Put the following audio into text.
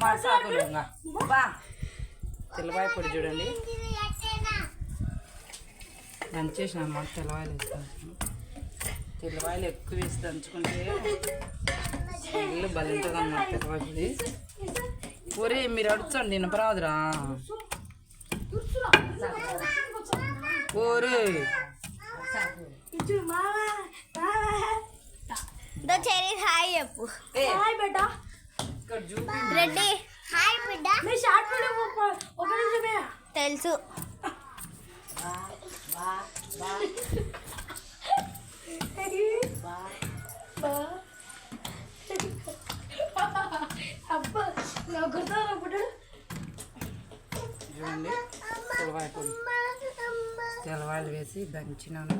మసాకులు బా తెల్లవాయి పొడి చూడండి దంచేసిన అన్నమాట. తెల్లవాయలు వేస్తాను. తెల్లవాయలు ఎక్కువ వేసి దంచుకుంటే ఇల్లు బలింటుంది అన్నమాట. తెల్లవాయి పొడి ఒరే మీరు అడుచండి నేను పరాదురా ఓరే హాయ్ చెప్పు. హాయ్ బిడ్డ రెడ్డి. హాయ్ బిడ్డ. తెలుసు. చూడండి తెల్లవాయి పొడి తెల్లవాయలు వేసి దంచినాను.